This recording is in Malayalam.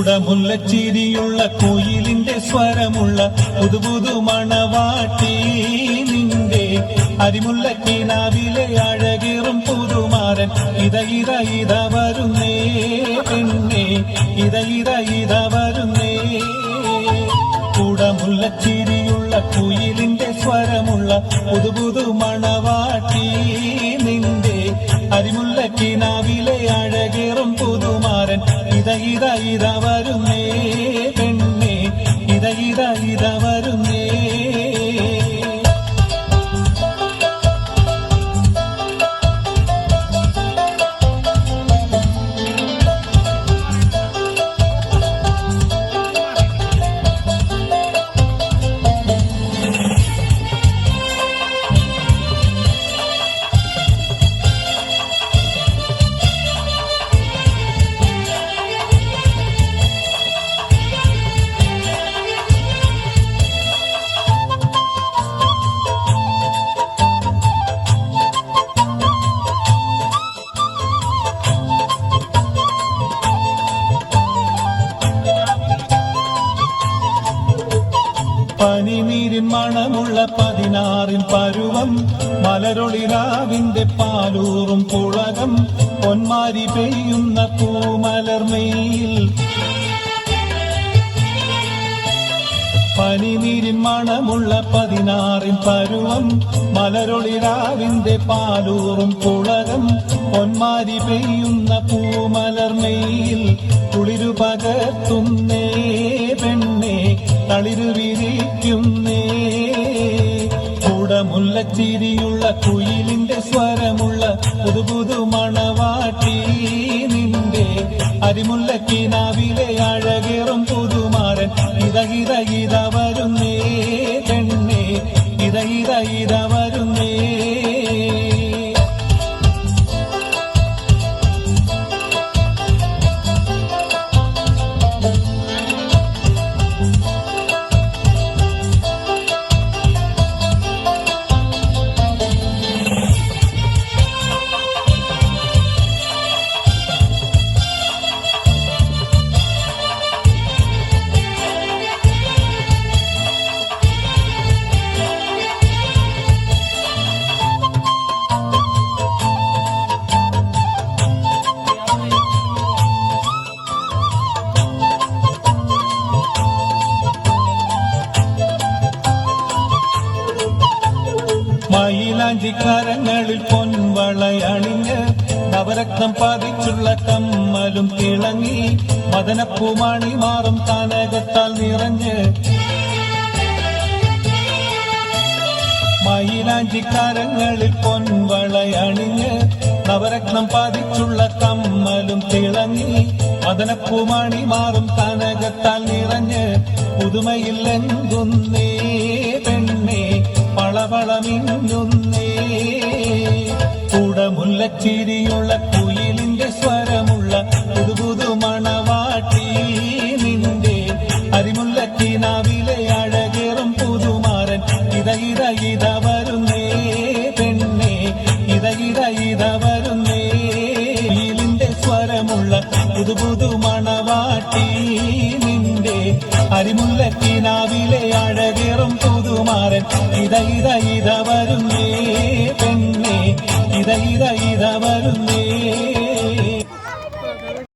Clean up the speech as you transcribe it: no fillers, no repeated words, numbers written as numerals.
കുടമുല്ലച്ചിരിയുള്ള കുയിലിന്റെ സ്വരമുള്ള പുതുപുതു മണവാട്ടി നിന്റെ അരിമുല്ലക്കിനാവിലെ അഴകേറും പുതുമാരൻ ഇത വരുന്നേ പെണ്ണേ ഇത വരുന്നേ. കുടമുല്ലച്ചിരിയുള്ള കുയിലിന്റെ സ്വരമുള്ള പുതുപുതു മണവാട്ടി നിന്റെ അരിമുല്ലക്കിനാവിലെ അഴകേറും പുതുമാരൻ ഇത വരുന്നേ പെണ്ണേ ഇത വരുന്നേ. പനിനീരിൻ മണമുള്ള 16 പരുവം മലരൊളിരാവിന്റെ പാലൂറും പുളകം പൊന്മാരി പെയ്യുന്ന പൂമലർമയിൽ. പനിനീരിൻ മണമുള്ള 16 പരുവം മലരൊളിരാവിന്റെ പാലൂറും പുളകം പൊന്മാരി പെയ്യുന്ന പൂമലർമയിൽ. കുളിരു പകർത്തുന്നേ പെണ്ണേ തളിരു വിരിക്കുന്നേ. കുടമുല്ലച്ചിരിയുള്ള കുയിലിന്റെ സ്വരമുള്ള പുതുപുതു മണവാട്ടി നിന്റെ അരിമുല്ലക്കിനാവിലെ അഴകേറും പുതുമാരൻ ഇത വരുന്നേ പെണ്ണേ ഇത വരുന്നേ. മയിലാഞ്ചിക്കരങ്ങളിൽ പൊൻവളയണിഞ്ഞ് നവരത്നം പതിച്ചുള്ള കമ്മലും തിളങ്ങി മദനപ്പൂമണി മാറും കനകത്താൽ നിറഞ്ഞ്. മയിലാഞ്ചിക്കരങ്ങളിൽ പൊൻവളയണിഞ്ഞ് നവരത്നം പതിച്ചുള്ള കമ്മലും തിളങ്ങി മദനപ്പൂമണി മാറും കനകത്താൽ നിറഞ്ഞ്. പുതുമയിൽ എന്തുന്നേ പെണ്ണേ പളവളമിന്നുന്നേ. കുടമുല്ലച്ചിരിയുള്ള കുയിലിന്റെ സ്വരമുള്ള പുതുപുതു മണവാട്ടി നിന്റെ അരിമുല്ലക്കിനാവിലെ അഴകേറും പുതുമാരൻ ഇത വരുന്നേ പെണ്ണേ ഇത വരുന്നേ. കുയിലിന്റെ സ്വരമുള്ള പുതുപുതു മണവാട്ടി നിന്റെ അരിമുല്ലക്കിനാവിലെ അഴകേറും പുതുമാരൻ ഇത